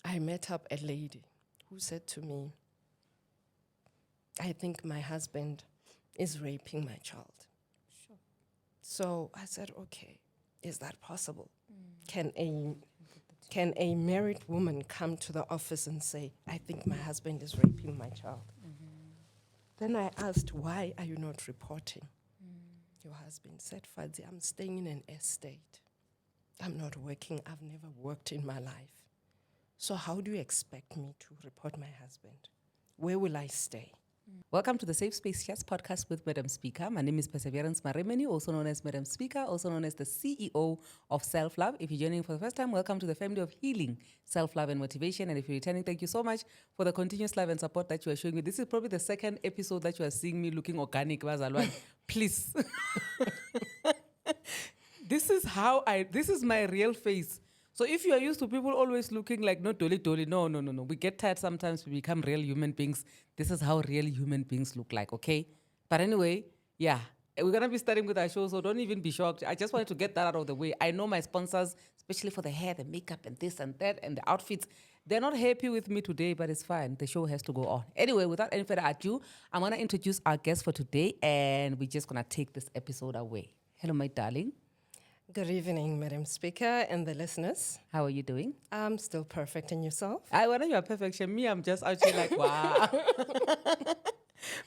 I met up a lady who said to me, I think my husband is raping my child. Sure. So I said, okay, is that possible? Can a married woman come to the office and say, I think my husband is raping my child? Then I asked, why are you not reporting? Your husband said, Fadzi, I'm staying in an estate. I'm not working. I've never worked in my life. So how do you expect me to report my husband? Where will I stay? Welcome to the Safe Space Chats podcast with Madam Speaker. My name is Perseverance Maremeni, also known as Madam Speaker, also known as the CEO of Self-Love. If you're joining for the first time, welcome to the family of healing, self-love and motivation. And if you're returning, thank you so much for the continuous love and support that you are showing me. This is probably the second episode that you are seeing me looking organic. Please. This is my real face. So if you are used to people always looking like no dolly, no. We get tired sometimes, we become real human beings. This is how real human beings look like, okay? But anyway, yeah, we're going to be starting with our show, so don't even be shocked. I just wanted to get that out of the way. I know my sponsors, especially for the hair, the makeup, and this and that, and the outfits, they're not happy with me today, but it's fine. The show has to go on. Anyway, without any further ado, I'm going to introduce our guest for today, and we're just going to take this episode away. Hello, my darling. Good evening, Madam Speaker and the listeners. How are you doing? I'm still perfect, and yourself? When you are perfection, me, I'm just actually like, wow.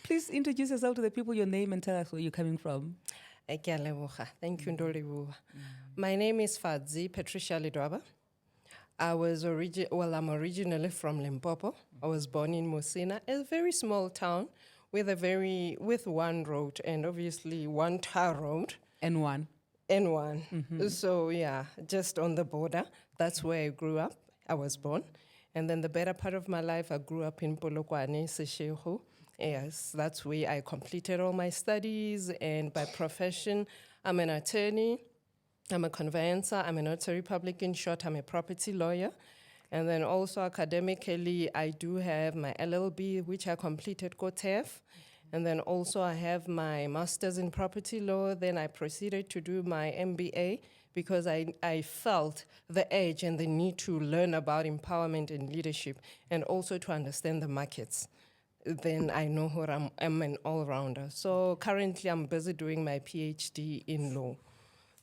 Please introduce yourself to the people, your name, and tell us where you're coming from. Thank you, Ndoliwu. My name is Fadzi, Patricia. I'm originally from Limpopo. I was born in Musina, a very small town with one road, and obviously one tar road. N1. So yeah, just on the border. That's where I grew up. I was born. And then the better part of my life, I grew up in Polokwane, Seshego. Yes, that's where I completed all my studies. And by profession, I'm an attorney. I'm a conveyancer. I'm a notary public. In short, I'm a property lawyer. And then also academically, I do have my LLB, which I completed COTEF. And then also I have my master's in property law. Then I proceeded to do my MBA because I felt the urge and the need to learn about empowerment and leadership and also to understand the markets. Then I know I'm an all-rounder. So currently I'm busy doing my PhD in law.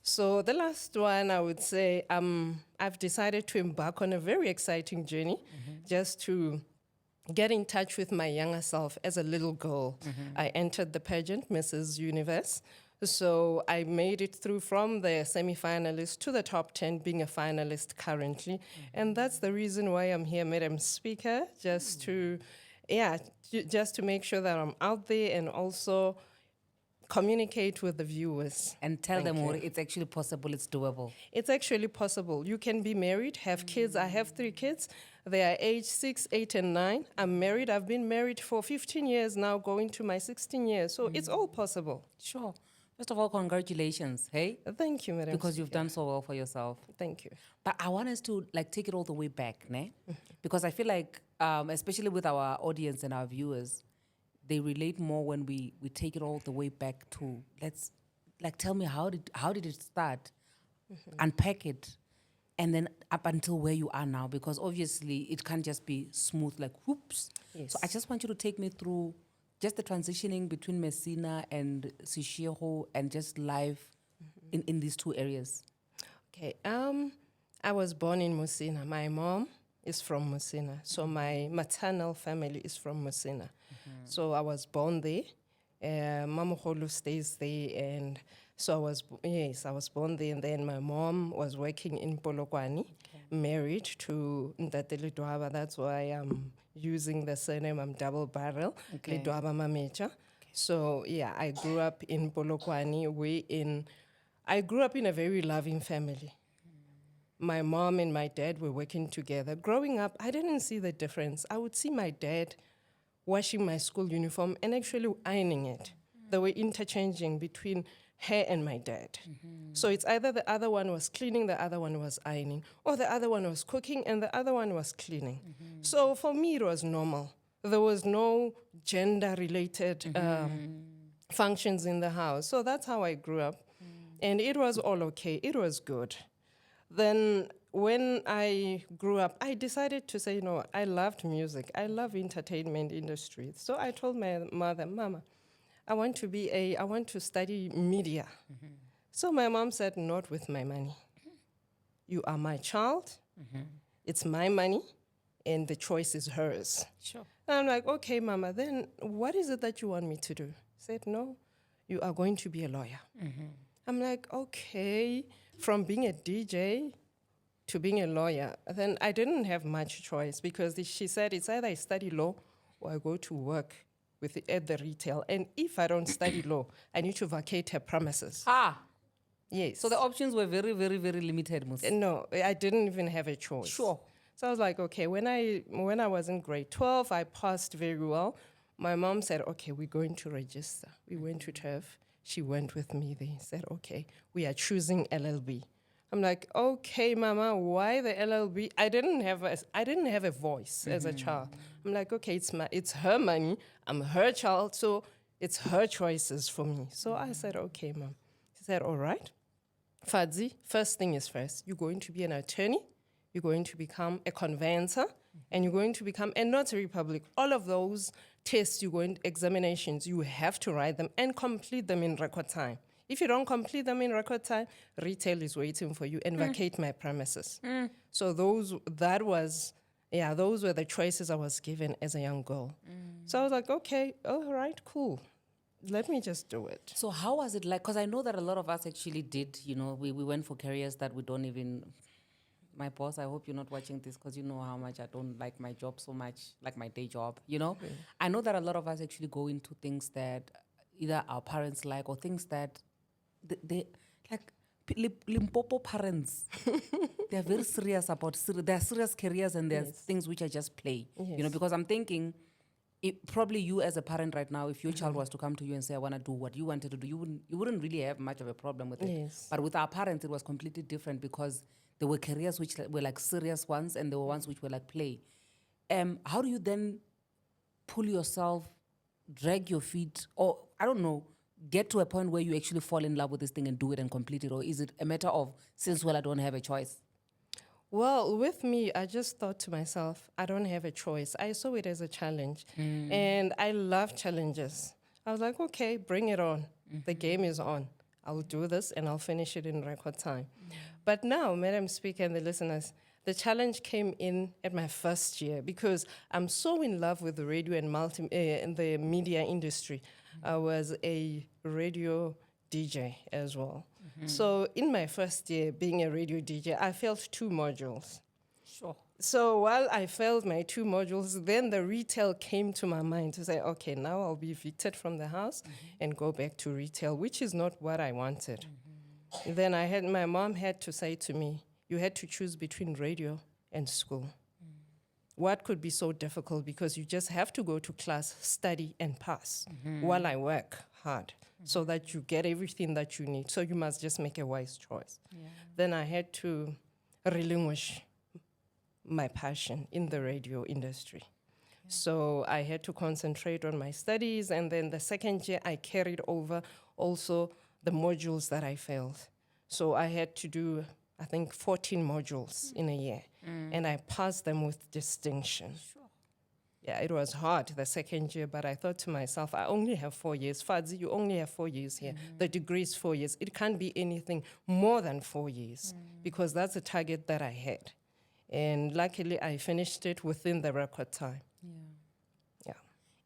So the last one, I would say, I've decided to embark on a very exciting journey just to get in touch with my younger self as a little girl. I entered the pageant, Mrs. Universe. So I made it through from the semi-finalist to the top 10, being a finalist currently. And that's the reason why I'm here, Madam Speaker, just to make sure that I'm out there and also communicate with the viewers. And tell them more, it's actually possible, it's doable. It's actually possible. You can be married, have kids. I have 3 kids. They are age 6, 8, and 9. I'm married. I've been married for 15 years now, going to my 16 years. So it's all possible. Sure. First of all, congratulations, hey? Thank you, Madam Because you've done so well for yourself. Thank you. But I want us to take it all the way back, ne? Because I feel like, especially with our audience and our viewers, they relate more when we take it all the way back to, tell me, how did it start? Unpack it. And then up until where you are now, because obviously it can't just be smooth, like whoops. Yes. So I just want you to take me through just the transitioning between Messina and Seshego and just life in these 2 areas. Okay. I was born in Musina. My mom is from Musina. So my maternal family is from Musina. So I was born there. Mama Holu stays there, and so I was born there, and then my mom was working in Polokwane, married to Ntate Lidwaba. That's why I'm using the surname. I'm double barrel, Lidwaba Mamecha. So yeah, I grew up in Polokwane. I grew up in a very loving family. My mom and my dad were working together. Growing up, I didn't see the difference. I would see my dad washing my school uniform and actually ironing it. They were interchanging between her and my dad. So it's either the other one was cleaning, the other one was ironing, or the other one was cooking and the other one was cleaning. So for me, it was normal. There was no gender-related functions in the house. So that's how I grew up. And it was all okay. It was good. Then when I grew up, I decided to say, I loved music. I love entertainment industry. So I told my mother, Mama, I want to study media. So my mom said, not with my money. You are my child. It's my money, and the choice is hers. Sure. And I'm like, okay, Mama, then what is it that you want me to do? Said, no, you are going to be a lawyer. I'm like, okay, from being a DJ to being a lawyer. Then I didn't have much choice because she said it's either I study law or I go to work at the retail. And if I don't study law, I need to vacate her premises. Ah, Yes. so the options were very, very, very limited, Mus. No, I didn't even have a choice. Sure. So I was like, okay, when I was in grade 12, I passed very well. My mom said, okay, we're going to register. We went to TEF. She went with me. They said, okay, we are choosing LLB. I'm like, okay, Mama, why the LLB? I didn't have a voice as a child. I'm like, okay, it's her money. I'm her child, so it's her choices for me. So I said, okay, Mom. She said, all right, Fadzi, first thing is first. You're going to be an attorney. You're going to become a conveyancer, and you're going to become a notary public. All of those tests, examinations, you have to write them and complete them in record time. If you don't complete them in record time, retail is waiting for you and vacate my premises. So those were the choices I was given as a young girl. So I was like, okay, all right, cool. Let me just do it. So how was it like? Because I know that a lot of us actually did, we went for careers that we don't even... My boss, I hope you're not watching this because you know how much I don't like my job so much, like my day job, I know that a lot of us actually go into things that either our parents like or things that they like Limpopo parents. They're very serious about, they're serious careers and there's things which are just play, because I'm thinking, probably you as a parent right now, if your child was to come to you and say, I want to do what you wanted to do, you wouldn't really have much of a problem with it. Yes. But with our parents, it was completely different because there were careers which were like serious ones and there were ones which were like play. How do you then pull yourself, drag your feet, or I don't know, get to a point where you actually fall in love with this thing and do it and complete it? Or is it a matter of, since, I don't have a choice? Well, with me, I just thought to myself, I don't have a choice. I saw it as a challenge. And I love challenges. I was like, okay, bring it on. The game is on. I'll do this and I'll finish it in record time. But now, Madam Speaker and the listeners, the challenge came in at my first year because I'm so in love with the radio and in the media industry. I was a radio DJ as well. So in my first year being a radio DJ, I failed 2 modules. Sure. So while I failed my 2 modules, then the retail came to my mind to say, okay, now I'll be evicted from the house and go back to retail, which is not what I wanted. Then my mom had to say to me, you had to choose between radio and school. What could be so difficult? Because you just have to go to class, study, and pass while I work hard so that you get everything that you need. So you must just make a wise choice. Yeah. Then I had to relinquish my passion in the radio industry. Yeah. So I had to concentrate on my studies. And then the second year, I carried over also the modules that I failed. So I had to do, I think, 14 modules in a year. And I passed them with distinction. Sure. Yeah, it was hard the second year, but I thought to myself, I only have 4 years. Fadzi, you only have 4 years here. The degree is 4 years. It can't be anything more than 4 years because that's the target that I had. And luckily, I finished it within the record time. Yeah.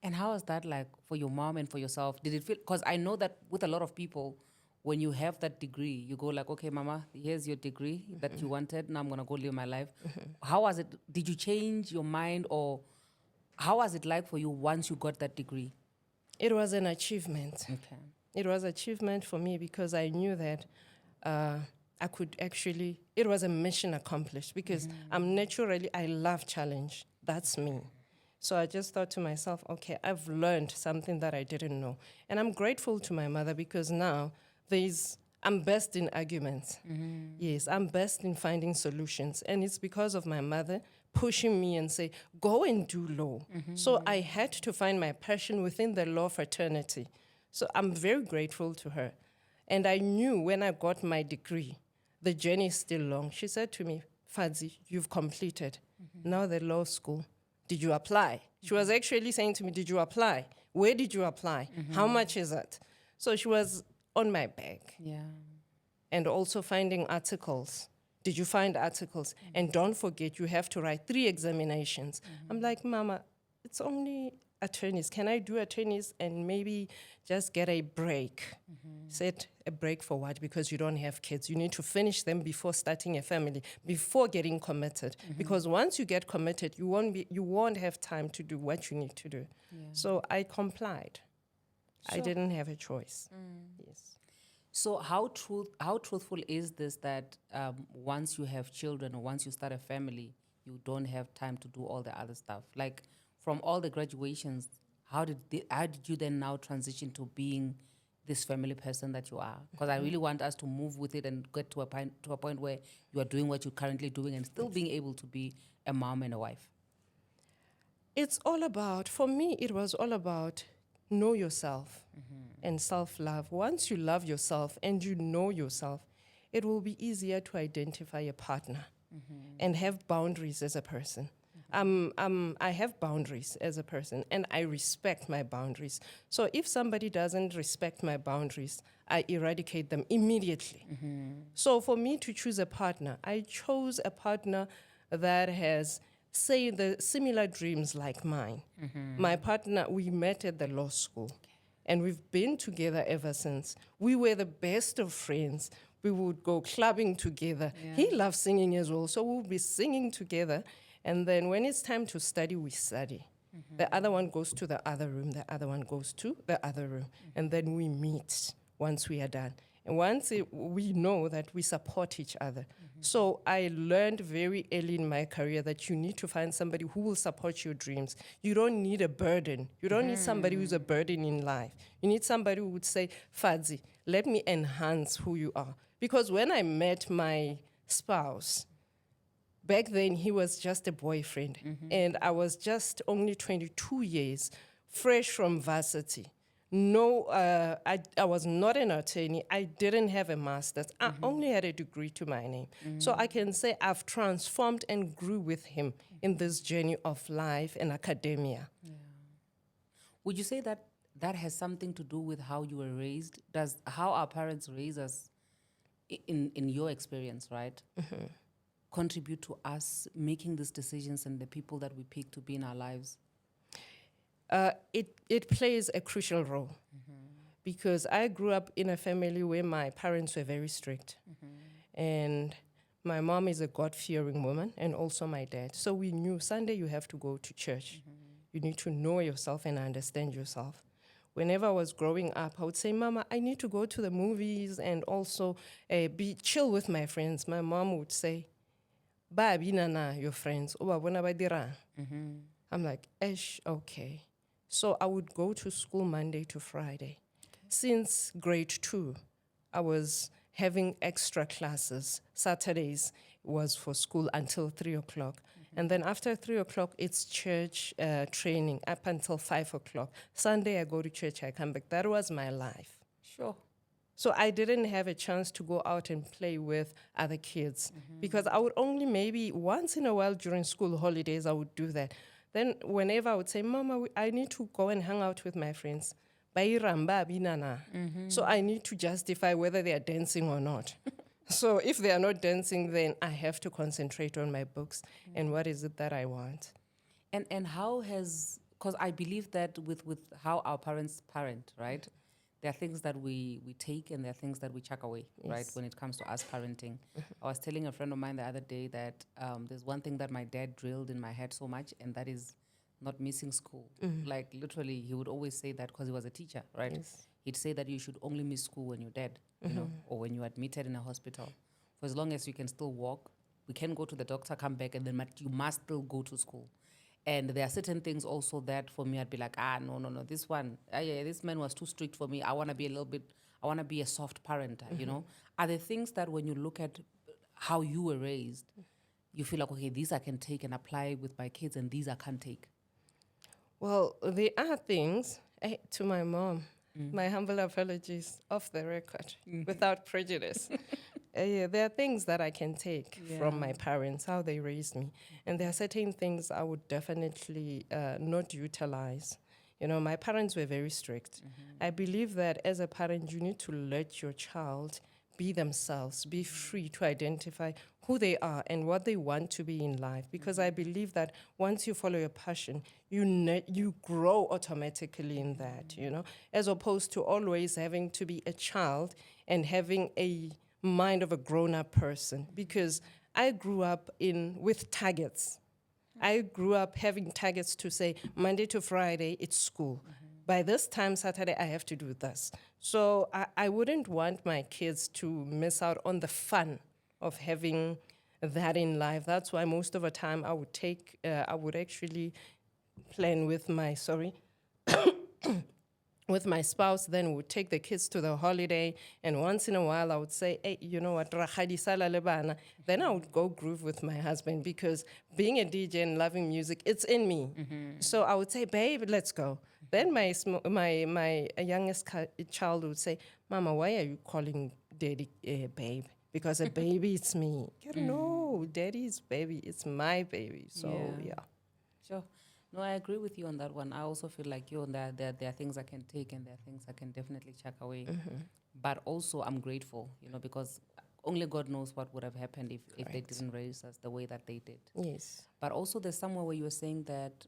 And how was that like for your mom and for yourself? Did it feel, because I know that with a lot of people, when you have that degree, you go like, okay, Mama, here's your degree that you wanted. Now I'm going to go live my life. How was it? Did you change your mind, or how was it like for you once you got that degree? It was an achievement. Okay. It was an achievement for me because I knew that I could actually, it was a mission accomplished because I love challenge. That's me. So I just thought to myself, okay, I've learned something that I didn't know. And I'm grateful to my mother because now I'm best in arguments. Yes, I'm best in finding solutions. And it's because of my mother pushing me and say, go and do law. So I had to find my passion within the law fraternity. So I'm very grateful to her. And I knew when I got my degree the journey is still long. She said to me, Fadzi, you've completed. Now the law school. Did you apply? She was actually saying to me, did you apply? Where did you apply? How much is it? So she was on my back. Yeah. And also finding articles. Did you find articles? And don't forget, you have to write 3 examinations. I'm like, Mama, it's only attorneys. Can I do attorneys and maybe just get a break? Said, a break for what? Because you don't have kids. You need to finish them before starting a family, before getting committed. Because once you get committed, you won't have time to do what you need to do. Yeah. So I complied. I Sure. didn't have a choice. Yes. So how truthful is this that once you have children or once you start a family, you don't have time to do all the other stuff? Like from all the graduations, how did you then now transition to being this family person that you are? Because I really want us to move with it and get to a point where you are doing what you're currently doing and still being able to be a mom and a wife. It's all about, for me, it was all about know yourself and self-love. Once you love yourself and you know yourself, it will be easier to identify a partner and have boundaries as a person. I have boundaries as a person, and I respect my boundaries. So if somebody doesn't respect my boundaries, I eradicate them immediately. So for me to choose a partner, I chose a partner that has, say, the similar dreams like mine. My partner, we met at the law school, and we've been together ever since. We were the best of friends. We would go clubbing together. Yeah. He loves singing as well, so we'll be singing together. And then when it's time to study, we study. The other one goes to the other room, the other one goes to the other room. And then we meet once we are done. And once we know that we support each other. So I learned very early in my career that you need to find somebody who will support your dreams. You don't need a burden. You don't need somebody who's a burden in life. You need somebody who would say, Fadzi, let me enhance who you are. Because when I met my spouse, back then, he was just a boyfriend, and I was just only 22 years, fresh from varsity. No, I was not an attorney. I didn't have a master's. I only had a degree to my name. So I can say I've transformed and grew with him in this journey of life and academia. Yeah. Would you say that that has something to do with how you were raised? Does how our parents raise us, in your experience, right? Contribute to us making these decisions and the people that we pick to be in our lives? It plays a crucial role because I grew up in a family where my parents were very strict. And my mom is a God-fearing woman, and also my dad. So we knew Sunday you have to go to church. You need to know yourself and understand yourself. Whenever I was growing up, I would say, Mama, I need to go to the movies and also be chill with my friends. My mom would say, Ba binana, your friends. I'm like, okay. So I would go to school Monday to Friday. Since grade 2, I was having extra classes. Saturdays was for school until 3 o'clock. And then after 3 o'clock, it's church training up until 5 o'clock. Sunday, I go to church, I come back. That was my life. Sure. So I didn't have a chance to go out and play with other kids because I would only maybe once in a while during school holidays, I would do that. Then whenever I would say, Mama, I need to go and hang out with my friends. So I need to justify whether they are dancing or not. So if they are not dancing, then I have to concentrate on my books and what is it that I want. And how has, because I believe that with how our parents parent, right? There are things that we take and there are things that we chuck away, right, when it comes to us parenting. I was telling a friend of mine the other day that there's one thing that my dad drilled in my head so much, and that is not missing school. Like literally, he would always say that because he was a teacher, right? Yes. He'd say that you should only miss school when you're dead, you know, or when you're admitted in a hospital. For as long as you can still walk, we can go to the doctor, come back, and then you must still go to school. And there are certain things also that for me, I'd be like, no, this one, this man was too strict for me. I want to be I want to be a soft parent, you know? Are there things that when you look at how you were raised, you feel like, okay, these I can take and apply with my kids and these I can't take? Well, there are things, to my mom, my humble apologies off the record, without prejudice. there are things that I can take from my parents, how they raised me. And there are certain things I would definitely not utilize. You know, my parents were very strict. I believe that as a parent, you need to let your child be themselves, be free to identify who they are and what they want to be in life. Because I believe that once you follow your passion, you grow automatically in that, you know, as opposed to always having to be a child and having a mind of a grown-up person. Because I grew up with targets. I grew up having targets to say Monday to Friday, it's school. By this time, Saturday, I have to do this. So I wouldn't want my kids to miss out on the fun of having that in life. That's why most of the time I would actually plan with with my spouse, then we'd take the kids to the holiday, and once in a while I would say, hey, you know what, rakgadi sala le bana. Then I would go groove with my husband, because being a DJ and loving music, it's in me. So I would say, babe, let's go. Then my youngest child would say, Mama, why are you calling daddy babe? Because a baby, it's me. No, daddy's baby, it's my baby. So yeah. Sure. No, I agree with you on that one. I also feel like there are things I can take and there are things I can definitely chuck away. But also I'm grateful, you know, because only God knows what would have happened if they didn't raise us the way that they did. Yes. But also there's somewhere where you were saying that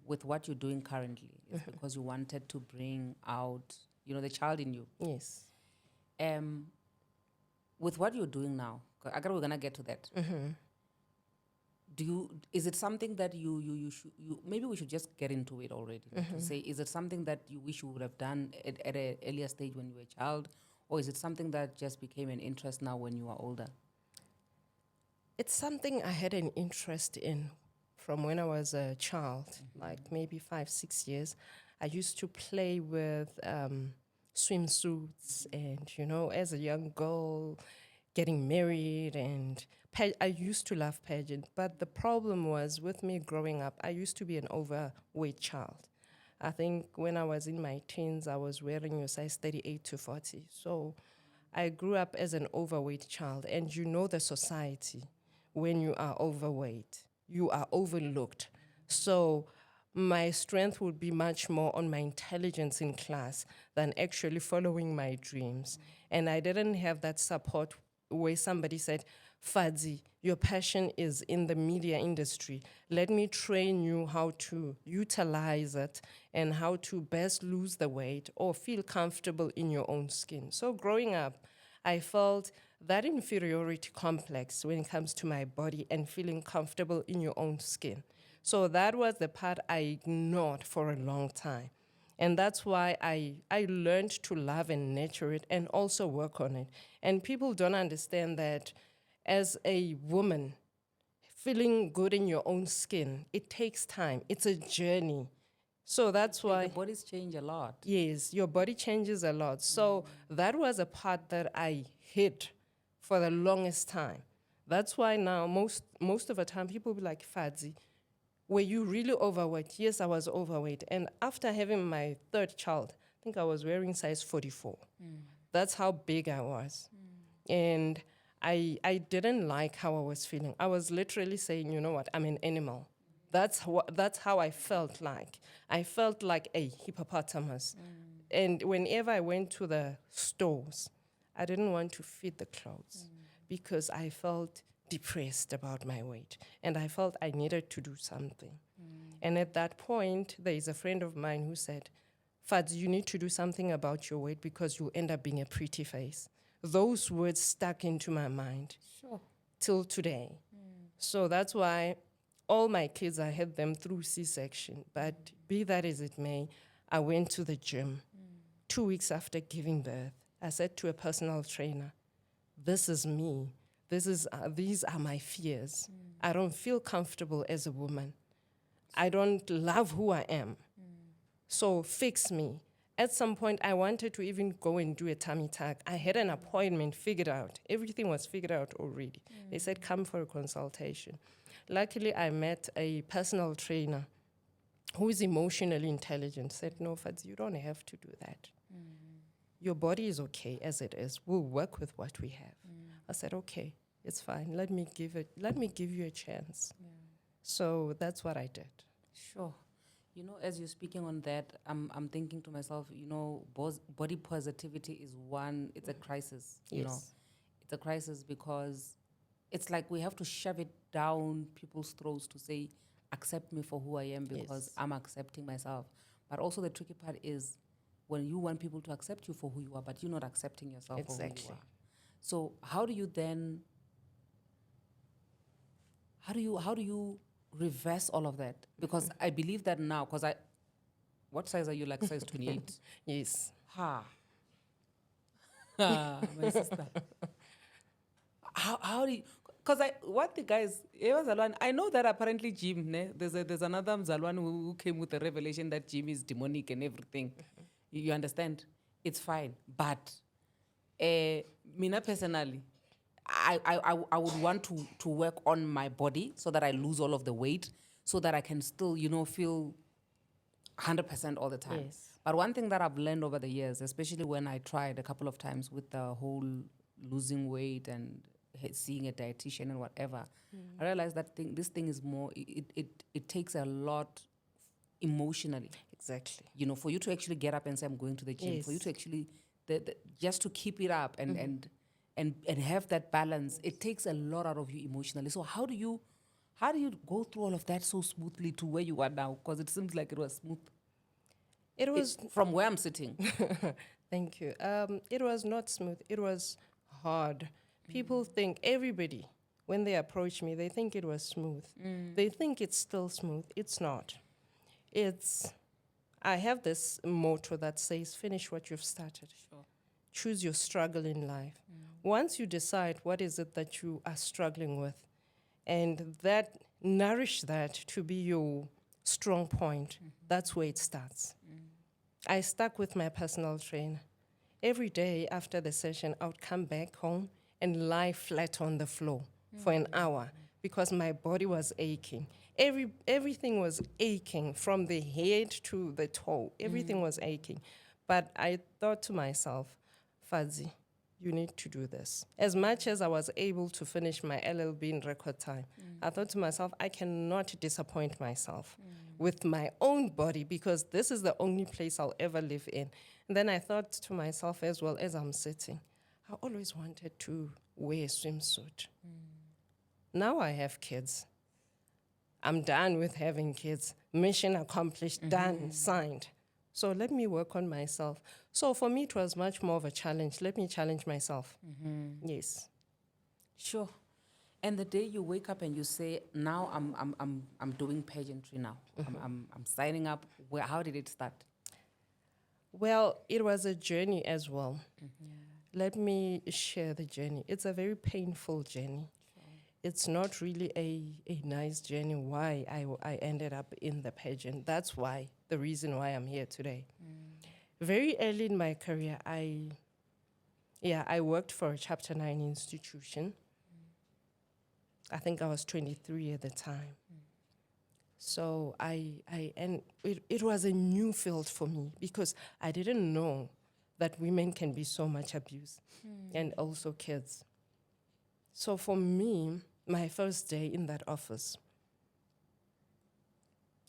with what you're doing currently, it's because you wanted to bring out, you know, the child in you. Yes. With what you're doing now, we're going to get to that. Is it something that you should, maybe we should just get into it already, to say, is it something that you wish you would have done at an earlier stage when you were a child, or is it something that just became an interest now when you are older? It's something I had an interest in from when I was a child, like maybe 5-6 years. I used to play with swimsuits, and, you know, as a young girl, getting married, and I used to love pageant. But the problem was with me growing up, I used to be an overweight child. I think when I was in my teens, I was wearing a size 38 to 40. So I grew up as an overweight child. And you know the society, when you are overweight, you are overlooked. So my strength would be much more on my intelligence in class than actually following my dreams. And I didn't have that support where somebody said, Fadzi, your passion is in the media industry. Let me train you how to utilize it and how to best lose the weight or feel comfortable in your own skin. So growing up, I felt that inferiority complex when it comes to my body and feeling comfortable in your own skin. So that was the part I ignored for a long time. And that's why I learned to love and nurture it and also work on it. And people don't understand that as a woman, feeling good in your own skin, it takes time. It's a journey. So that's why... The bodies change a lot. Yes, your body changes a lot. So that was a part that I hid for the longest time. That's why now most of the time people be like, Fadzi, were you really overweight? Yes, I was overweight. And after having my third child, I think I was wearing size 44. That's how big I was. And I didn't like how I was feeling. I was literally saying, you know what, I'm an animal. That's how I felt like. I felt like a hippopotamus. And whenever I went to the stores, I didn't want to fit the clothes because I felt depressed about my weight. And I felt I needed to do something. And at that point, there is a friend of mine who said, Fadzi, you need to do something about your weight because you'll end up being a pretty face. Those words stuck into my mind till today. So that's why all my kids, I had them through C-section. But be that as it may, I went to the gym. 2 weeks after giving birth, I said to a personal trainer, this is me. These are my fears. I don't feel comfortable as a woman. I don't love who I am. So fix me. At some point, I wanted to even go and do a tummy tuck. I had an appointment figured out. Everything was figured out already. They said, come for a consultation. Luckily, I met a personal trainer who is emotionally intelligent, said, no, Fadzi, you don't have to do that. Your body is okay as it is. We'll work with what we have. I said, okay, it's fine. Let me give you a chance. So that's what I did. Sure. You know, as you're speaking on that, I'm thinking to myself, you know, body positivity is it's a crisis, you know. Yes. It's a crisis because it's like we have to shove it down people's throats to say, accept me for who I am because Yes. I'm accepting myself. But also the tricky part is when you want people to accept you for who you are, but you're not accepting yourself for who you Exactly. are. So how do you reverse all of that? Because I believe that now, what size are you, like size 28? Yes. Ha. My sister. How do you, because what the guys, I know that apparently Jim, there's another Mzalwan who came with the revelation that Jim is demonic and everything. You understand? It's fine. But Mina personally, I would want to work on my body so that I lose all of the weight so that I can still, you know, feel 100% all the time. Yes. But one thing that I've learned over the years, especially when I tried a couple of times with the whole losing weight and seeing a dietitian and whatever, I realized that this thing is more, it takes a lot emotionally. Exactly. You know, for you to actually get up and say, I'm going to the gym, for you Yes. to actually, just to keep it up and have that balance, it takes a lot out of you emotionally. So how do you go through all of that so smoothly to where you are now? Because it seems like it was smooth. It was. From where I'm sitting. Thank you. It was not smooth. It was hard. People think, everybody, when they approach me, they think it was smooth. They think it's still smooth. It's not. I have this motto that says, finish what you've started. Sure. Choose your struggle in life. Once you decide what is it that you are struggling with, and nourish that to be your strong point, that's where it starts. I stuck with my personal trainer. Every day after the session, I would come back home and lie flat on the floor for an hour because my body was aching. Everything was aching from the head to the toe. Everything was aching. But I thought to myself, Fadzi, you need to do this. As much as I was able to finish my LLB in record time, I thought to myself, I cannot disappoint myself with my own body because this is the only place I'll ever live in. And then I thought to myself as well as I'm sitting, I always wanted to wear a swimsuit. Now I have kids. I'm done with having kids. Mission accomplished, done, signed. So let me work on myself. So for me, it was much more of a challenge. Let me challenge myself. Yes. Sure. And the day you wake up and you say, now I'm doing pageantry now. I'm signing up. How did it start? Well, it was a journey as well. Let me share the journey. It's a very painful journey. It's not really a nice journey why I ended up in the pageant. That's why, the reason why I'm here today. Very early in my career, I worked for a Chapter 9 institution. I think I was 23 at the time. So it was a new field for me because I didn't know that women can be so much abused and also kids. So for me, my first day in that office,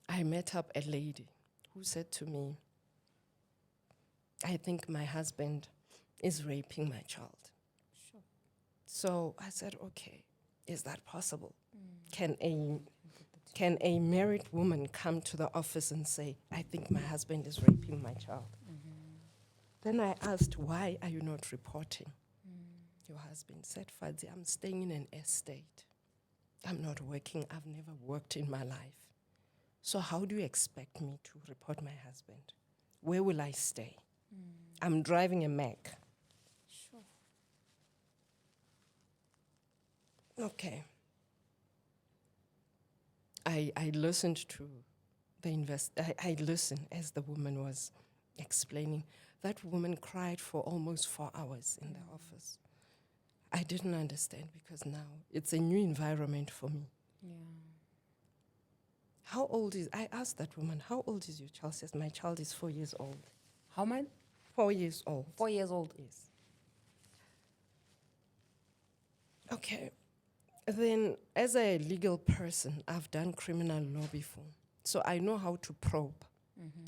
I met up a lady who said to me, I think my husband is raping my child. Sure. So I said, okay, is that possible? Can a married woman come to the office and say, I think my husband is raping my child? Then I asked, why are you not reporting? Your husband said, Fadzi, I'm staying in an estate. I'm not working. I've never worked in my life. So how do you expect me to report my husband? Where will I stay? I'm driving a Mac. Sure. Okay. I listened to I listened as the woman was explaining. That woman cried for almost 4 hours in the office. I didn't understand because now it's a new environment for me. Yeah. I asked that woman, how old is your child? She says, my child is 4 years old. How many? 4 years old. 4 years old. Yes. Okay. Then, as a legal person, I've done criminal law before. So I know how to probe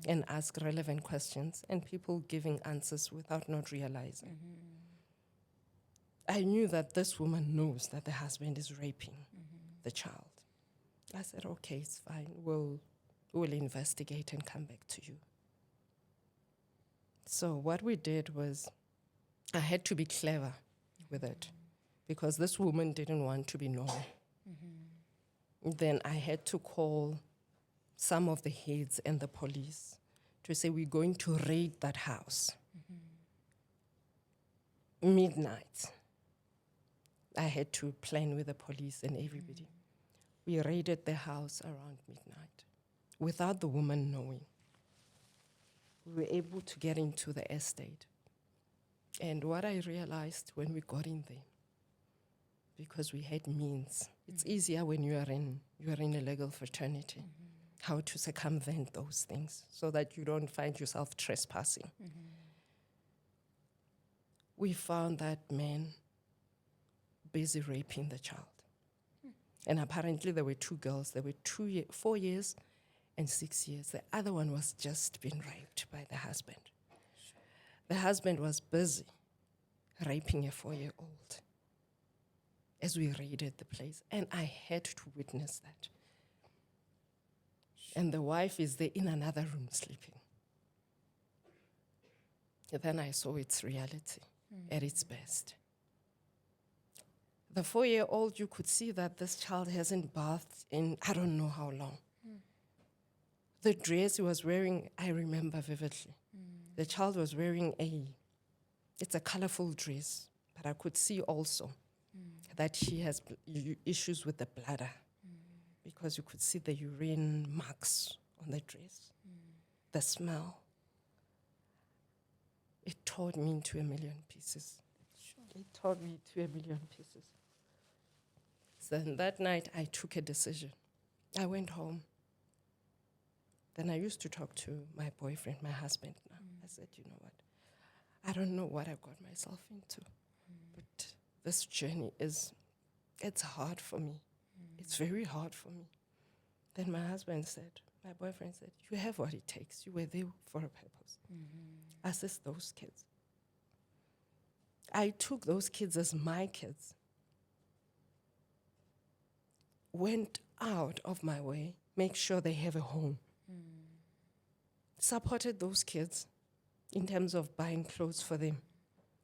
and ask relevant questions, and people giving answers without not realizing. I knew that this woman knows that the husband is raping the child. I said, okay, it's fine. We'll investigate and come back to you. So what we did was, I had to be clever with it because this woman didn't want to be known. Then I had to call some of the heads and the police to say, we're going to raid that house. Midnight. I had to plan with the police and everybody. We raided the house around midnight without the woman knowing. We were able to get into the estate. And what I realized when we got in there, because we had means, it's easier when you are in a legal fraternity, how to circumvent those things so that you don't find yourself trespassing. We found that man busy raping the child. And apparently there were two girls. There were 4 years and 6 years. The other one was just being raped by the husband. The husband was busy raping a 4-year-old as we raided the place. And I had to witness that. And the wife is there in another room sleeping. And then I saw its reality at its best. The 4-year-old, you could see that this child hasn't bathed in I don't know how long. The dress he was wearing, I remember vividly. The child was wearing it's a colorful dress, but I could see also that she has issues with the bladder because you could see the urine marks on the dress, the smell. It tore me into a million pieces. It tore me to a million pieces. So then that night, I took a decision. I went home. Then I used to talk to my boyfriend, my husband now. I said, you know what? I don't know what I got myself into, but this journey it's hard for me. It's very hard for me. Then my boyfriend said, you have what it takes. You were there for a purpose. Assist those kids. I took those kids as my kids. Went out of my way, make sure they have a home. Supported those kids in terms of buying clothes for them,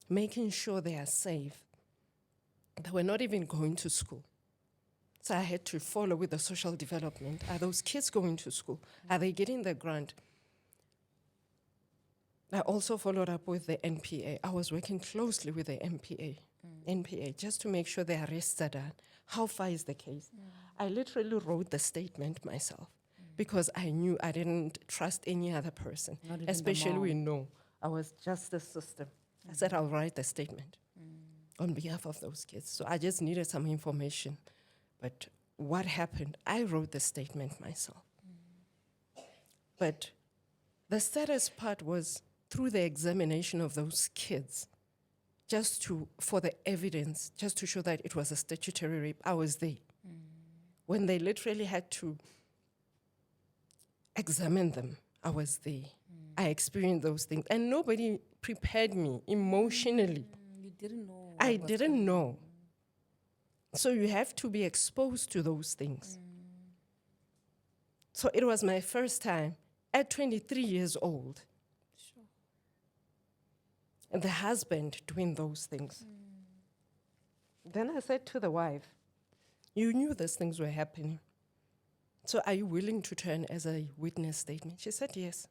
making sure they are safe. They were not even going to school. So I had to follow with the social development. Are those kids going to school? Are they getting the grant? I also followed up with the NPA. I was working closely with the NPA, just to make sure the arrests are done. How far is the case? I literally wrote the statement myself because I knew I didn't trust any other person, especially we know our justice system. I said, I'll write the statement on behalf of those kids. So I just needed some information. But what happened, I wrote the statement myself. But the saddest part was through the examination of those kids, for the evidence, just to show that it was a statutory rape, I was there. When they literally had to examine them, I was there. I experienced those things. And nobody prepared me emotionally. You didn't know. I didn't know. So you have to be exposed to those things. So it was my first time at 23 years old. Sure. And the husband doing those things. Then I said to the wife, you knew these things were happening. So are you willing to turn as a witness statement? She said, yes.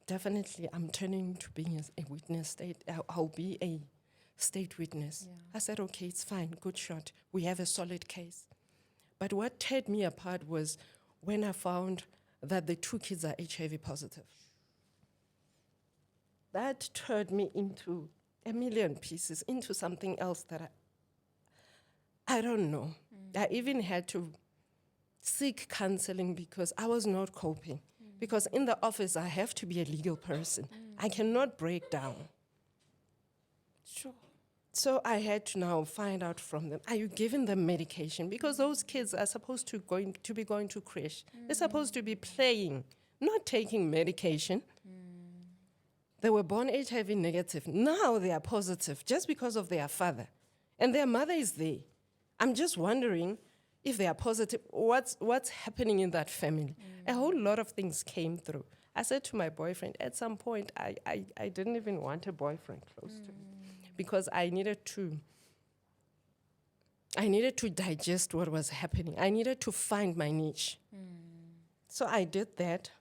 Definitely, I'm turning to being a witness state. I'll be a state witness. Yeah. I said, okay, it's fine, good shot. We have a solid case. But what teared me apart was when I found that the 2 kids are HIV positive. That turned me into a million pieces, into something else that I don't know. I even had to seek counseling because I was not coping. Because in the office, I have to be a legal person. I cannot break down. Sure. So I had to now find out from them, are you giving them medication? Because those kids are supposed to be going to creche. They're supposed to be playing, not taking medication. They were born HIV negative. Now they are positive just because of their father. And their mother is there. I'm just wondering if they are positive, what's happening in that family? A whole lot of things came through. I said to my boyfriend, at some point, I didn't even want a boyfriend close to me because I needed to digest what was happening. I needed to find my niche. So I did that.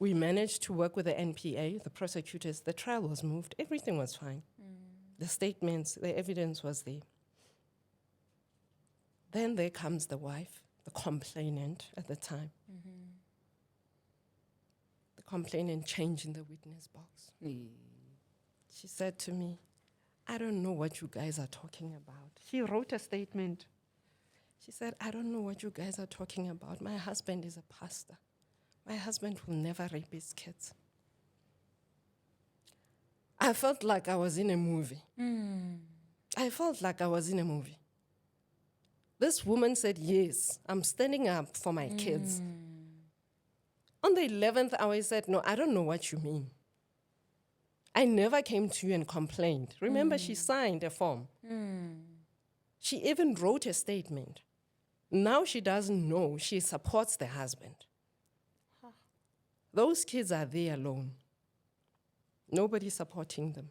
We managed to work with the NPA, the prosecutors. The trial was moved. Everything was fine. The statements, the evidence was there. Then there comes the wife, the complainant at the time. The complainant changed in the witness box. She said to me, I don't know what you guys are talking about. She wrote a statement. She said, I don't know what you guys are talking about. My husband is a pastor. My husband will never rape his kids. I felt like I was in a movie. I felt like I was in a movie. This woman said, yes, I'm standing up for my kids. On the 11th hour, I said, no, I don't know what you mean. I never came to you and complained. Remember, she signed a form. She even wrote a statement. Now she doesn't know. She supports the husband. Those kids are there alone. Nobody's supporting them.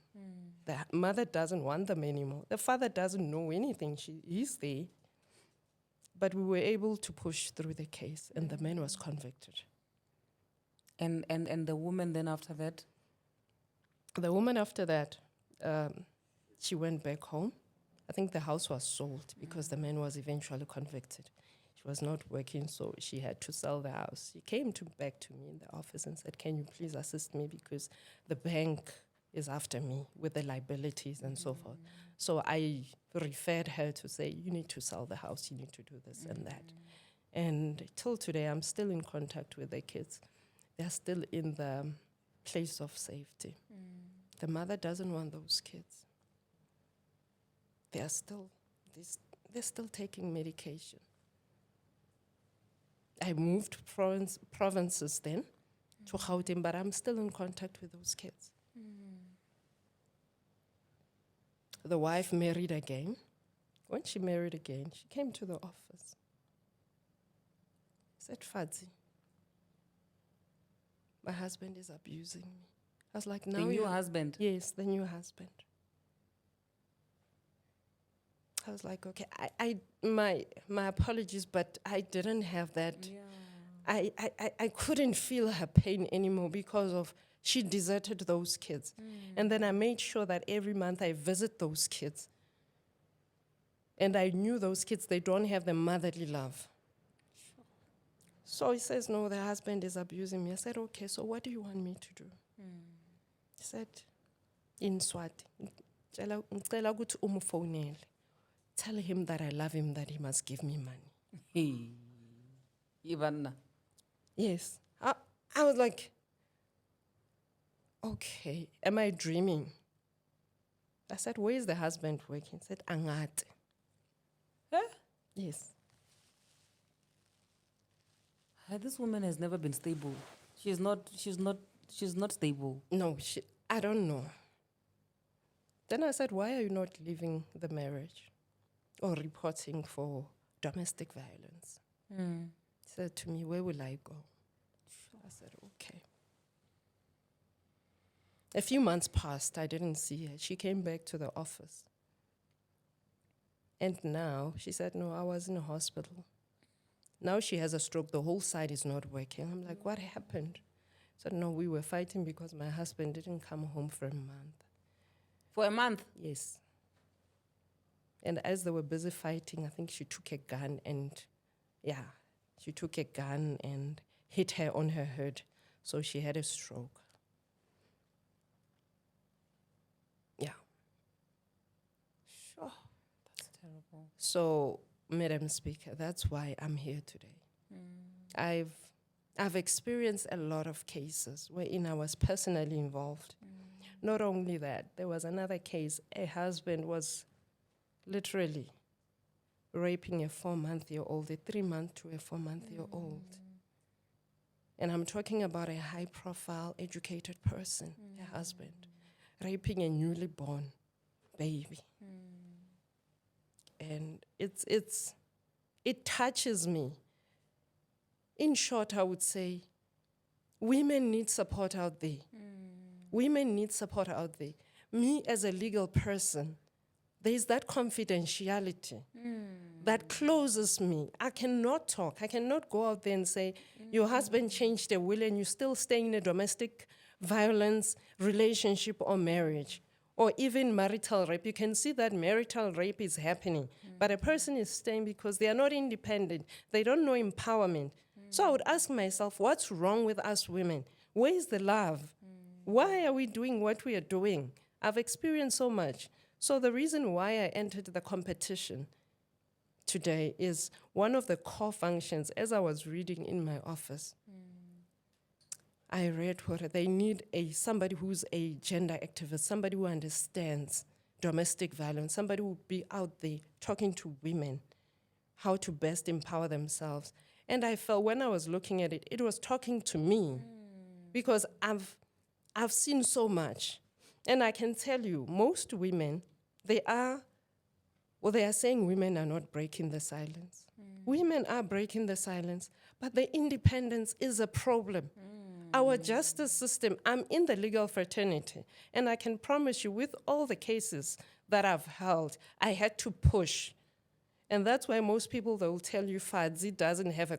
The mother doesn't want them anymore. The father doesn't know anything. He's there. But we were able to push through the case, and the man was convicted. And the woman then after that? The woman after that, she went back home. I think the house was sold because the man was eventually convicted. She was not working, so she had to sell the house. She came back to me in the office and said, can you please assist me because the bank is after me with the liabilities and so forth. So I referred her to say, you need to sell the house, you need to do this and that. And till today, I'm still in contact with the kids. They're still in the place of safety. The mother doesn't want those kids. They're still taking medication. I moved provinces then to Gauteng, but I'm still in contact with those kids. The wife married again. When she married again, she came to the office. Said, Fadzi, my husband is abusing me. I was like, now the new husband? Yes, the new husband. I was like, okay, my apologies, but I didn't have that. Yeah. I couldn't feel her pain anymore because of she deserted those kids. And then I made sure that every month I visit those kids. And I knew those kids, they don't have the motherly love. Sure. So he says, no, the husband is abusing me. I said, okay, so what do you want me to do? He said, in Swati, tell him that I love him, that he must give me money. Ivana. Yes. I was like, okay, am I dreaming? I said, where is the husband working? He said, Angate. Huh? Yes. This woman has never been stable. She's not stable. No, I don't know. Then I said, why are you not leaving the marriage or reporting for domestic violence? He said to me, where will I go? I said, okay. A few months passed, I didn't see her. She came back to the office. And now, she said, no, I was in a hospital. Now she has a stroke, the whole side is not working. I'm like, what happened? She said, no, we were fighting because my husband didn't come home for a month. For a month? Yes. And as they were busy fighting, I think she took a gun and hit her on her head. So she had a stroke. Yeah. Sure. That's terrible. So, Madam Speaker, that's why I'm here today. I've experienced a lot of cases wherein I was personally involved. Not only that, there was another case. A husband was literally raping a 4-month-old, a 3-month to a 4-month-old. And I'm talking about a high-profile, educated person, a husband, raping a newly born baby. And it touches me. In short, I would say, women need support out there. Women need support out there. Me as a legal person, there's that confidentiality that closes me. I cannot talk. I cannot go out there and say, your husband changed their will and you still stay in a domestic violence relationship or marriage, or even marital rape. You can see that marital rape is happening, but a person is staying because they are not independent. They don't know empowerment. So I would ask myself, what's wrong with us women? Where is the love? Why are we doing what we are doing? I've experienced so much. So the reason why I entered the competition today is one of the core functions. As I was reading in my office, I read what they need somebody who's a gender activist, somebody who understands domestic violence, somebody who will be out there talking to women how to best empower themselves. And I felt when I was looking at it, it was talking to me because I've seen so much. And I can tell you, most women, they are saying women are not breaking the silence. Women are breaking the silence, but the independence is a problem. Our justice system, I'm in the legal fraternity, and I can promise you with all the cases that I've held, I had to push. And that's why most people, they will tell you Fadzi doesn't have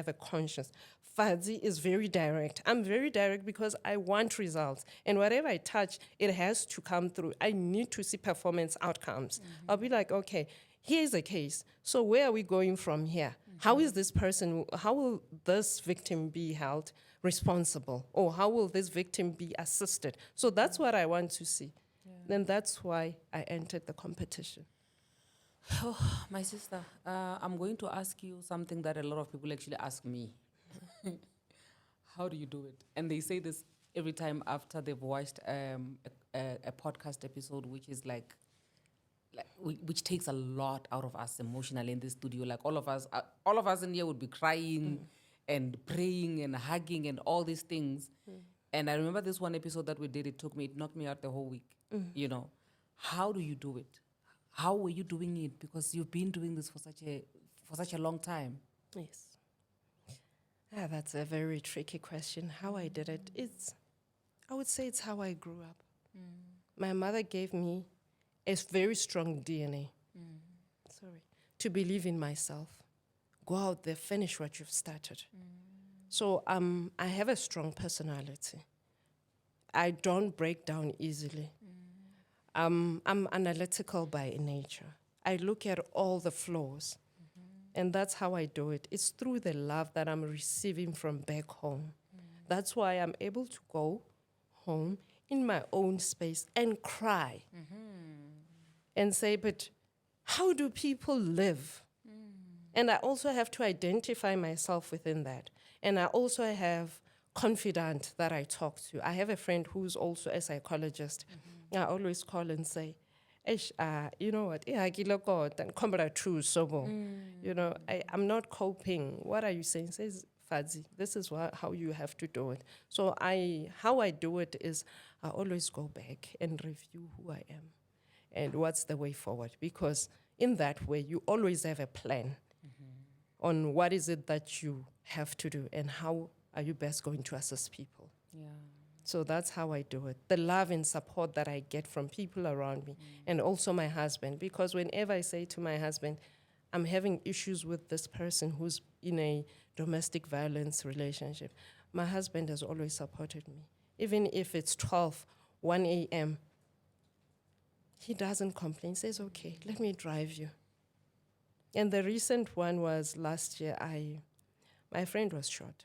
a conscience. Fadzi is very direct. I'm very direct because I want results. And whatever I touch, it has to come through. I need to see performance outcomes. I'll be like, okay, here's a case. So where are we going from here? How will this victim be held responsible? Or how will this victim be assisted? So that's what I want to see. Then that's why I entered the competition. Oh, my sister, I'm going to ask you something that a lot of people actually ask me. How do you do it? And they say this every time after they've watched a podcast episode, which is which takes a lot out of us emotionally in the studio. Like all of us in here would be crying and praying and hugging and all these things. And I remember this one episode that we did. It knocked me out the whole week. You know, how do you do it? How were you doing it? Because you've been doing this for such a long time. Yes. Yeah, that's a very tricky question. How I did it, I would say it's how I grew up. My mother gave me a very strong DNA. To believe in myself. Go out there, finish what you've started. So I have a strong personality. I don't break down easily. I'm analytical by nature. I look at all the flaws. And that's how I do it. It's through the love that I'm receiving from back home. That's why I'm able to go home in my own space and cry and say, but how do people live? And I also have to identify myself within that. And I also have confidant that I talk to. I have a friend who's also a psychologist. I always call and say, you know what? You know, I'm not coping. What are you saying? Says Fadzi, this is how you have to do it. So how I do it is I always go back and review who I am and what's the way forward. Because in that way, you always have a plan on what is it that you have to do and how are you best going to assist people. Yeah. So that's how I do it. The love and support that I get from people around me and also my husband. Because whenever I say to my husband, I'm having issues with this person who's in a domestic violence relationship, my husband has always supported me. Even if it's 1 a.m., he doesn't complain. He says, okay, let me drive you. And the recent one was last year, my friend was shot.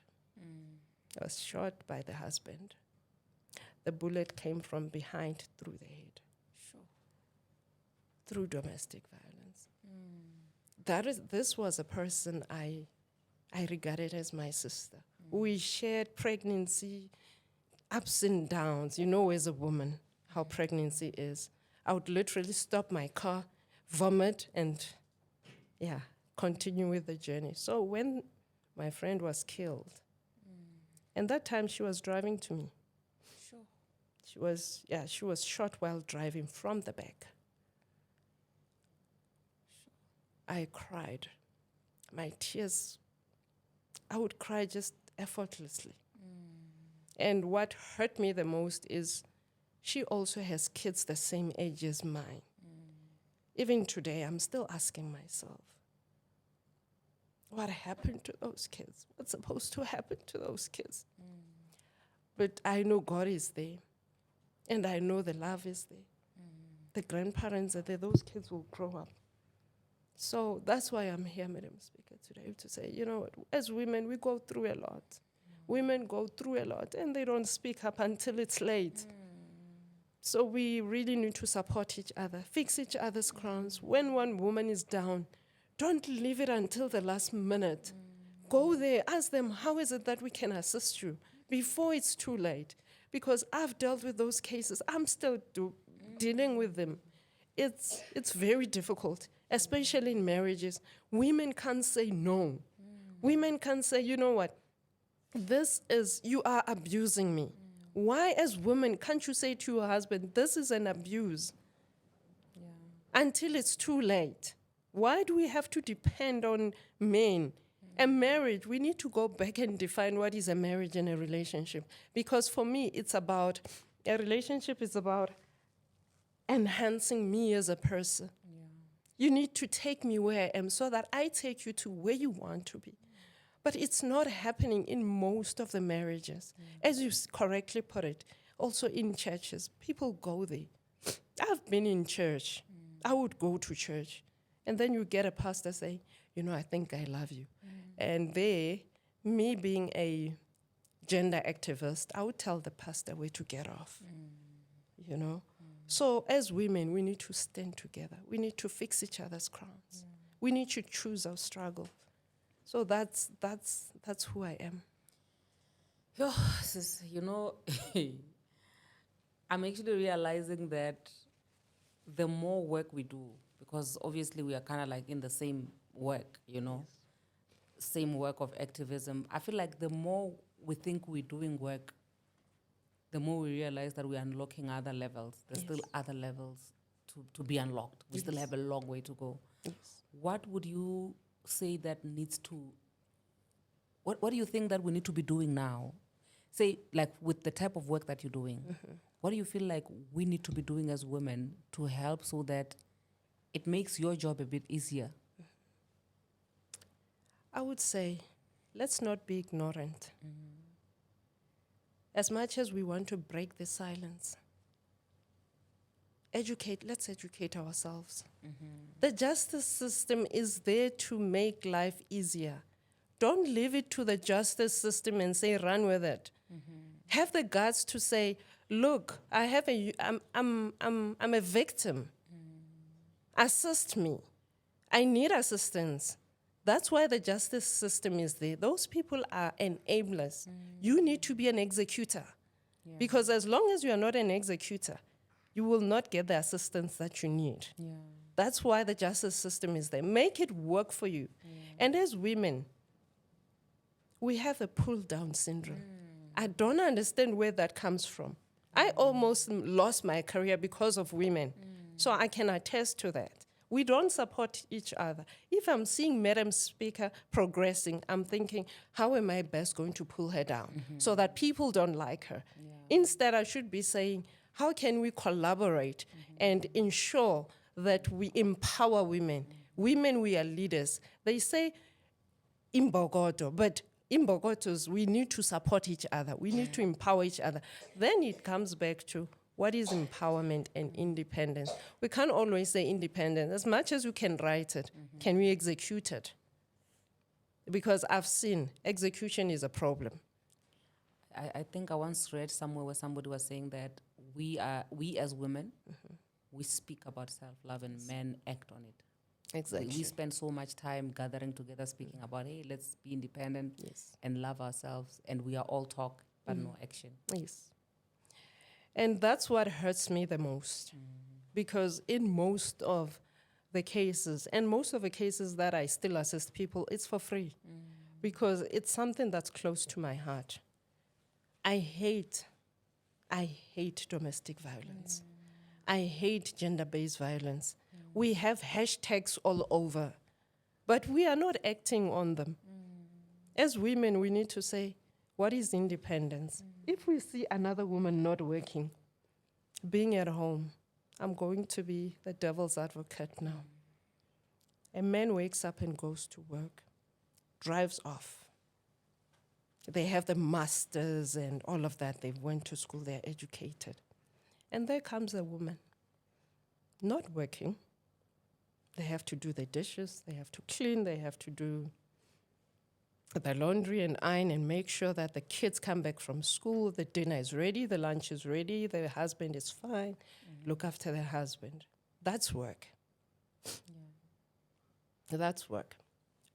Was shot by the husband. The bullet came from behind through the head. Sure. Through domestic violence. This was a person I regarded as my sister. We shared pregnancy, ups and downs. You know, as a woman, how pregnancy is. I would literally stop my car, vomit, and continue with the journey. So when my friend was killed, and that time she was driving to me. Sure. She was shot while driving from the back. I cried. My tears, I would cry just effortlessly. And what hurt me the most is she also has kids the same age as mine. Even today, I'm still asking myself, what happened to those kids? What's supposed to happen to those kids? But I know God is there, and I know the love is there. The grandparents are there. Those kids will grow up. So that's why I'm here, Madam Speaker, today to say, you know what, as women, we go through a lot. Women go through a lot, and they don't speak up until it's late. So we really need to support each other, fix each other's crowns. When one woman is down, don't leave it until the last minute. Go there, ask them, how is it that we can assist you before it's too late? Because I've dealt with those cases. I'm still dealing with them. It's very difficult, especially in marriages. Women can't say no. Women can't say, you know what, you are abusing me. Why, as women, can't you say to your husband, this is an abuse? Until it's too late. Why do we have to depend on men? A marriage, we need to go back and define what is a marriage and a relationship. Because for me, a relationship is about enhancing me as a person. You need to take me where I am so that I take you to where you want to be. But it's not happening in most of the marriages. As you correctly put it, also in churches, people go there. I've been in church. I would go to church. And then you get a pastor say, you know, I think I love you. And there, me being a gender activist, I would tell the pastor where to get off, you know. So as women, we need to stand together. We need to fix each other's crowns. We need to choose our struggle. So that's who I am. Sis, you know, I'm actually realizing that the more work we do, because obviously we are kind of like in the same work, you know, same work of activism. I feel like the more we think we're doing work, the more we realize that we're unlocking other levels. There's still other levels to be unlocked. We still have a long way to go. What would you say that needs to, what do you think that we need to be doing now? Say, like with the type of work that you're doing, what do you feel like we need to be doing as women to help so that it makes your job a bit easier? I would say, let's not be ignorant. As much as we want to break the silence, let's educate ourselves. The justice system is there to make life easier. Don't leave it to the justice system and say, run with it. Have the guts to say, look, I'm a victim. Assist me. I need assistance. That's why the justice system is there. Those people are enablers. You need to be an executor. Because as long as you are not an executor, you will not get the assistance that you need. That's why the justice system is there. Make it work for you. And as women, we have a pull-down syndrome. I don't understand where that comes from. I almost lost my career because of women. So I can attest to that. We don't support each other. If I'm seeing Madam Speaker progressing, I'm thinking, how am I best going to pull her down so that people don't like her? Instead, I should be saying, how can we collaborate and ensure that we empower women? Women, we are leaders. They say imbogoto, but imbogotos, we need to support each other. We need to empower each other. Then it comes back to what is empowerment and independence? We can't always say independence. As much as you can write it, can we execute it? Because I've seen execution is a problem. I think I once read somewhere where somebody was saying that we as women, we speak about self-love and men act on it. Exactly. We spend so much time gathering together speaking about, hey, let's be independent and love ourselves. And we are all talk, but no action. Yes. And that's what hurts me the most. Because in most of the cases, and most of the cases that I still assist people, it's for free. Because it's something that's close to my heart. I hate domestic violence. I hate gender-based violence. We have hashtags all over, but we are not acting on them. As women, we need to say, what is independence? If we see another woman not working, being at home, I'm going to be the devil's advocate now. A man wakes up and goes to work, drives off. They have the masters and all of that. They went to school, they're educated. And there comes a woman, not working. They have to do the dishes, they have to clean, they have to do the laundry and iron and make sure that the kids come back from school, the dinner is ready, the lunch is ready, the husband is fine. Look after the husband. That's work. That's work.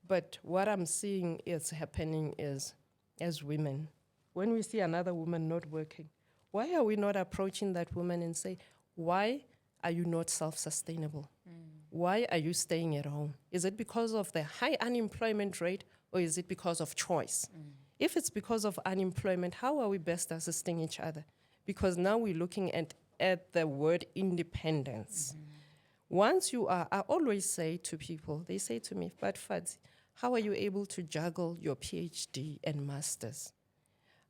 But what I'm seeing is happening is, as women, when we see another woman not working, why are we not approaching that woman and say, why are you not self-sustainable? Why are you staying at home? Is it because of the high unemployment rate, or is it because of choice? If it's because of unemployment, how are we best assisting each other? Because now we're looking at the word independence. Once you are, I always say to people, they say to me, but Fadzi, how are you able to juggle your PhD and master's?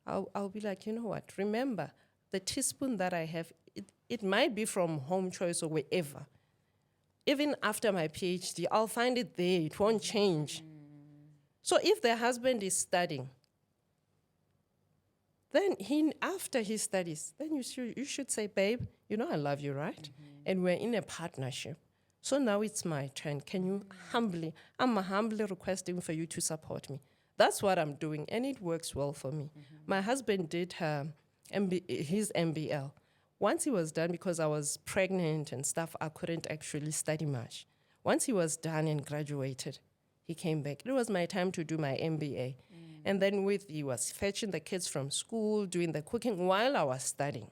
I'll be like, you know what, remember, the teaspoon that I have, it might be from Home Choice or wherever. Even after my PhD, I'll find it there, it won't change. So if the husband is studying, then after he studies, then you should say, babe, you know I love you, right? And we're in a partnership. So now it's my turn. Can you I'm humbly requesting for you to support me. That's what I'm doing, and it works well for me. My husband did his MBL. Once he was done, because I was pregnant and stuff, I couldn't actually study much. Once he was done and graduated, he came back. It was my time to do my MBA. And then he was fetching the kids from school, doing the cooking while I was studying.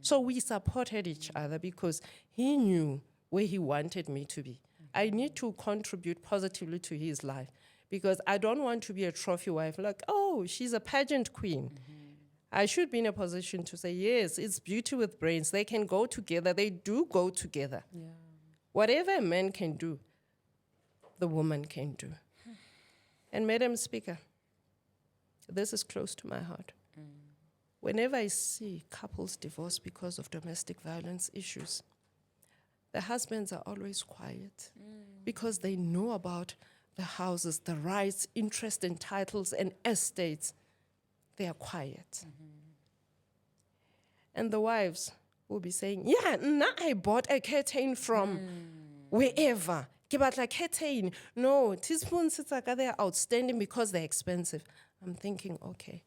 So we supported each other because he knew where he wanted me to be. I need to contribute positively to his life because I don't want to be a trophy wife, like, oh, she's a pageant queen. I should be in a position to say, yes, it's beauty with brains. They can go together. They do go together. Yeah. Whatever a man can do, the woman can do. And Madam Speaker, this is close to my heart. Whenever I see couples divorce because of domestic violence issues, the husbands are always quiet because they know about the houses, the rights, interest and titles and estates. They are quiet. And the wives will be saying, yeah, now I bought a curtain from wherever. Ke batla curtain. No, teaspoons, they're outstanding because they're expensive. I'm thinking, okay,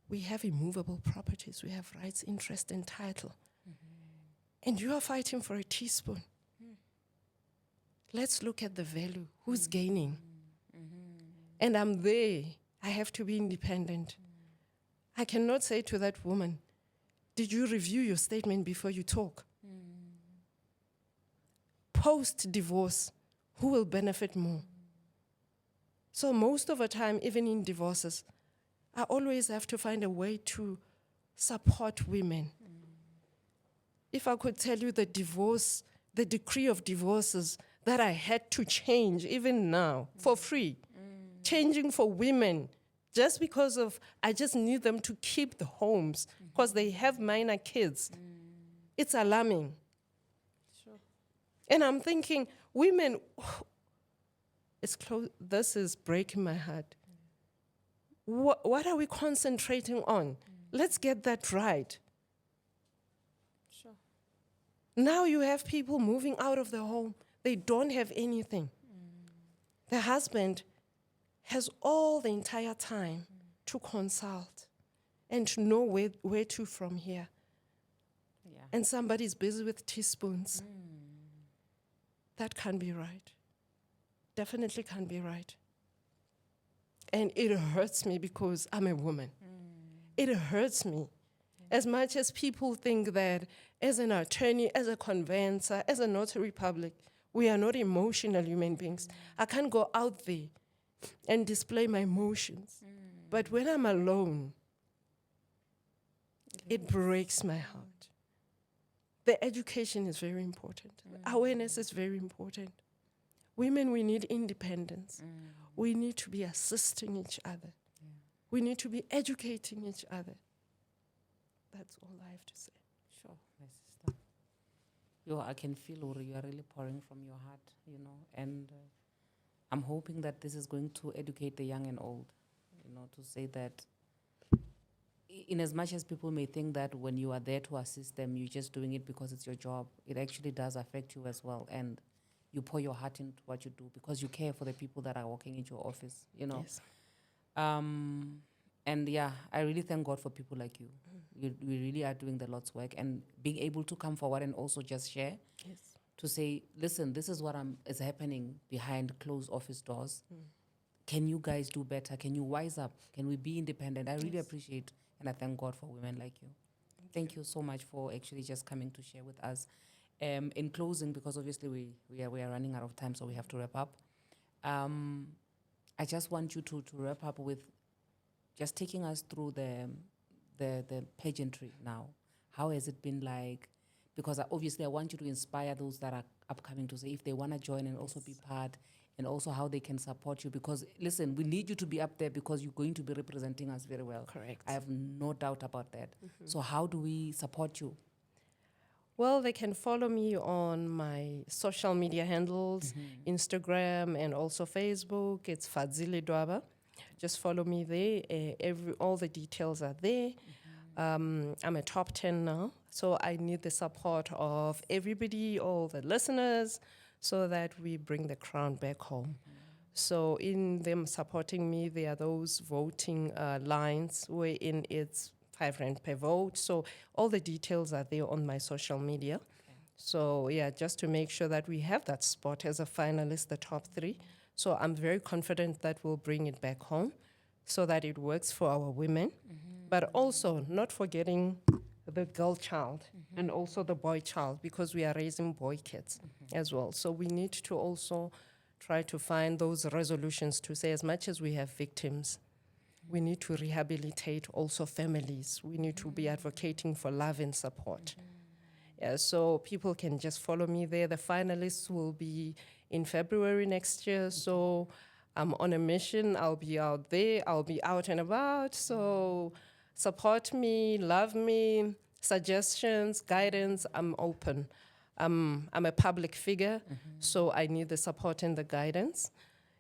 we have immovable properties. We have rights, interest, and title. And you are fighting for a teaspoon. Let's look at the value. Who's gaining? And I'm there. I have to be independent. I cannot say to that woman, did you review your statement before you talk? Post-divorce, who will benefit more? So most of the time, even in divorces, I always have to find a way to support women. If I could tell you the decree of divorces that I had to change even now for free, changing for women just because of, I just need them to keep the homes because they have minor kids. It's alarming. Sure. And I'm thinking, women, this is breaking my heart. What are we concentrating on? Let's get that right. Sure. Now you have people moving out of the home. They don't have anything. The husband has all the entire time to consult and to know where to from here. Yeah. And somebody's busy with teaspoons. That can't be right. Definitely can't be right. And it hurts me because I'm a woman. It hurts me. Yeah. As much as people think that as an attorney, as a conveyancer, as a notary public, we are not emotional human beings. I can't go out there and display my emotions. But when I'm alone, it breaks my heart. The education is very important. Awareness is very important. Women, we need independence. We need to be assisting each other. We need to be educating each other. That's all I have to say. Sure, my sister. I can feel, Uri, you are really pouring from your heart, and I'm hoping that this is going to educate the young and old, to say that in as much as people may think that when you are there to assist them, you're just doing it because it's your job, it actually does affect you as well. And you pour your heart into what you do because you care for the people that are walking into your office, Yes. And yeah, I really thank God for people like you. We really are doing the Lord's work and being able to come forward and also just share. Yes. To say, listen, this is what is happening behind closed office doors. Can you guys do better? Can you wise up? Can we be independent? I really appreciate and I thank God for women like you. Thank you so much for actually just coming to share with us. In closing, because obviously we are running out of time, so we have to wrap up. I just want you to wrap up with just taking us through the pageantry now. How has it been like? Because obviously I want you to inspire those that are upcoming to say if they want to join and also be part, and also how they can support you. Because listen, we need you to be up there because you're going to be representing us very well. Correct. I have no doubt about that. So how do we support you? Well, they can follow me on my social media handles, Instagram and also Facebook. It's Fadzi Dwaba. Just follow me there. All the details are there. I'm a top 10 now, so I need the support of everybody, all the listeners, so that we bring the crown back home. So in them supporting me, there are those voting lines wherein it's R5 per vote. So all the details are there on my social media. Okay. So yeah, just to make sure that we have that spot as a finalist, the top 3. So I'm very confident that we'll bring it back home so that it works for our women, but also not forgetting the girl child and also the boy child, because we are raising boy kids as well. So we need to also try to find those resolutions to say, as much as we have victims, we need to rehabilitate also families. We need to be advocating for love and support. Yeah, so people can just follow me there. The finalists will be in February next year. So I'm on a mission. I'll be out there. I'll be out and about. So support me, love me, suggestions, guidance. I'm open. I'm a public figure, so I need the support and the guidance.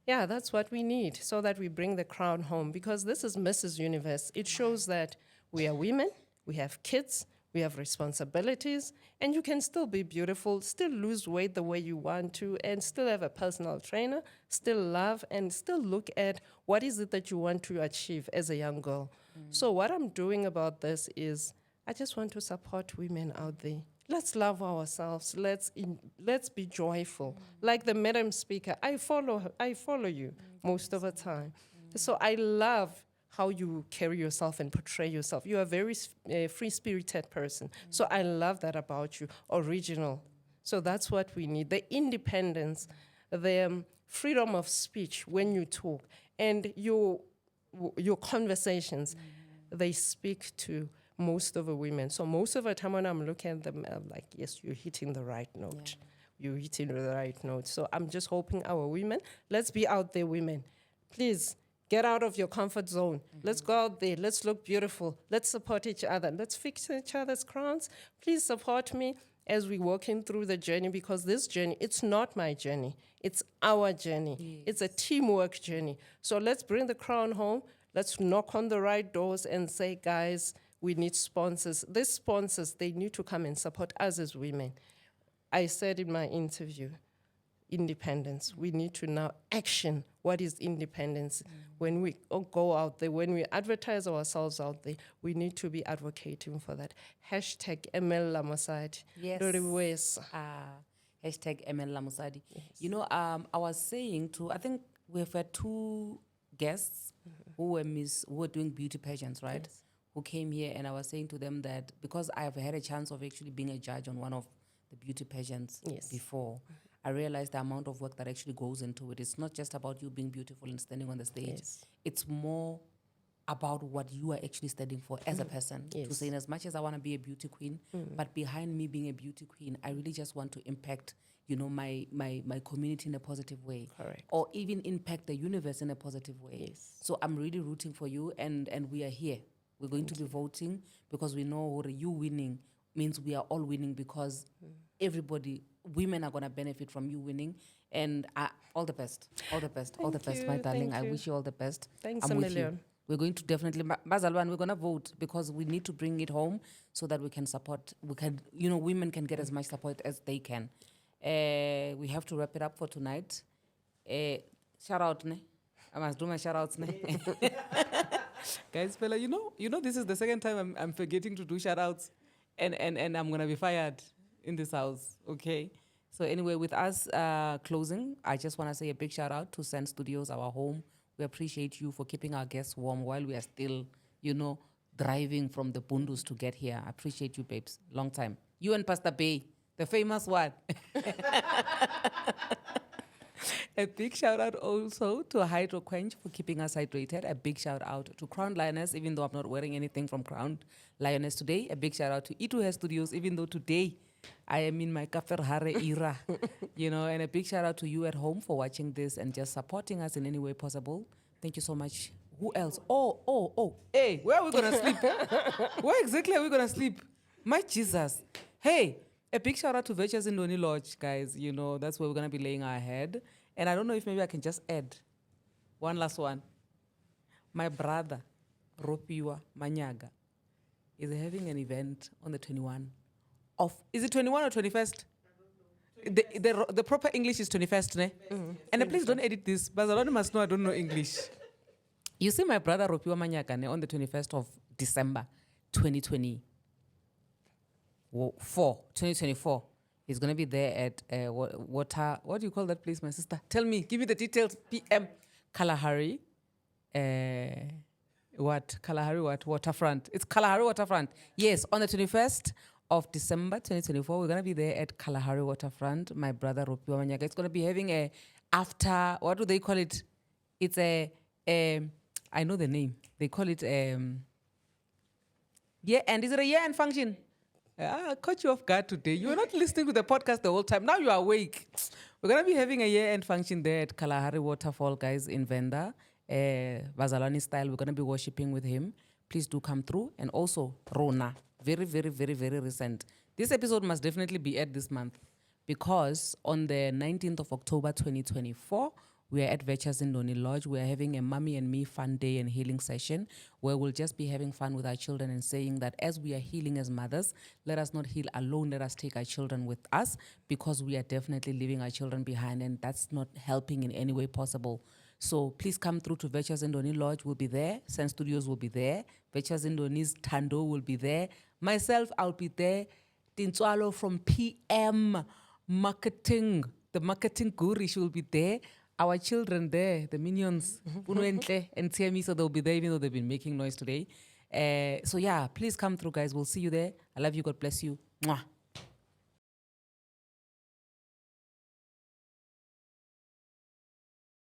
Yeah, that's what we need so that we bring the crown home, because this is Mrs. Universe. It shows that we are women, we have kids, we have responsibilities, and you can still be beautiful, still lose weight the way you want to, and still have a personal trainer, still love, and still look at what is it that you want to achieve as a young girl. So what I'm doing about this is I just want to support women out there. Let's love ourselves. Let's be joyful. Like the Madam Speaker, I follow you most of the time. So I love how you carry yourself and portray yourself. You are a very free-spirited person. So I love that about you, original. So that's what we need, the independence, the freedom of speech when you talk, and your conversations, they speak to most of the women. So most of the time when I'm looking at them, I'm like, yes, you're hitting the right note. Yeah. You're hitting the right note. So I'm just hoping our women, let's be out there, women. Please, get out of your comfort zone. Let's go out there. Let's look beautiful. Let's support each other. Let's fix each other's crowns. Please support me as we're walking through the journey, because this journey, it's not my journey. It's our journey. Yes. It's a teamwork journey. So let's bring the crown home. Let's knock on the right doors and say, guys, we need sponsors. These sponsors, they need to come and support us as women. I said in my interview, independence. We need to now action. What is independence? When we go out there, when we advertise ourselves out there, we need to be advocating for that. Hashtag ML Lamusadi. Yes. Hashtag ML Lamusadi. Yes. You know, I was saying I think we've had 2 guests who were doing beauty pageants, right? Yes. who came here, and I was saying to them that because I've had a chance of actually being a judge on one of the beauty pageants before, I realized the amount of work that actually goes into it. It's not just about you being beautiful and standing on the stage. It's more about what you are actually standing for as a person. To say, in as much as I want to be a beauty queen, but behind me being a beauty queen, I really just want to impact, my community in a positive way. Correct. Or even impact the universe in a positive way. So I'm really rooting for you, and we are here. We're going to be voting because we know you winning means we are all winning, because everybody, women are going to benefit from you winning. And all the best, all the best, all the best, my darling. I wish you all the best. Thanks I'm a with you. million. We're going to definitely, Bazalwan, we're going to vote because we need to bring it home so that we can support, women can get as much support as they can. We have to wrap it up for tonight. Shout out, ne? I must do my shout outs, ne? Guys, fella, this is the second time I'm forgetting to do shout outs, and I'm going to be fired in this house, okay? So anyway, with us closing, I just want to say a big shout out to Sand Studios, our home. We appreciate you for keeping our guests warm while we are still, driving from the Bundus to get here. I appreciate you, babes. Long time. You and Pastor Bay, the famous one. A big shout out also to Hydro Quench for keeping us hydrated. A big shout out to Crown Lioness, even though I'm not wearing anything from Crown Lioness today. A big shout out to E2 Hair Studios, even though today I am in my Kafir Hare era. And a big shout out to you at home for watching this and just supporting us in any way possible. Thank you so much. Who else? Oh. Hey, where are we going to sleep? Where exactly are we going to sleep? My Jesus. Hey, a big shout out to Virtues in Doni Lodge, guys. That's where we're going to be laying our head. And I don't know if maybe I can just add one last one. My brother, Ropiwa Manyaga, is having an event on the 21st of, is it 21 or 21st? The proper English is 21st, ne? And please don't edit this, but a lot must know I don't know English. You see my brother Ropiwa Manyaga on the 21st of December, 2024. He's going to be there at Water. What do you call that place, my sister? Tell me. Give me the details. PM. Kalahari. Kalahari what? Waterfront. It's Kalahari Waterfront. Yes, on the 21st of December 2024, we're going to be there at Kalahari Waterfront. My brother, Ropiwa Manyaga. It's going to be having a after, what do they call it? It's I know the name. They call it, and is it a year-end function? I caught you off guard today. You were not listening to the podcast the whole time. Now you are awake. We're going to be having a year-end function there at Kalahari Waterfall, guys, in Venda. Vazalani style. We're going to be worshipping with him. Please do come through. And also, Rona. Very, very, very, very recent. This episode must definitely be aired this month because on the 19th of October, 2024, we are at Virtues in Doni Lodge. We are having a Mommy and Me fun day and healing session where we'll just be having fun with our children and saying that as we are healing as mothers, let us not heal alone. Let us take our children with us because we are definitely leaving our children behind and that's not helping in any way possible. So please come through to Virtues in Doni Lodge. We'll be there. Sand Studios will be there. Virtues in Doni's Tando will be there. Myself, I'll be there. Tintswalo from PM Marketing. The marketing guru, she will be there. Our children there, the minions, Punuentle and Tiami, so they'll be there even though they've been making noise today. So yeah, please come through, guys. We'll see you there. I love you. God bless you. Mwah.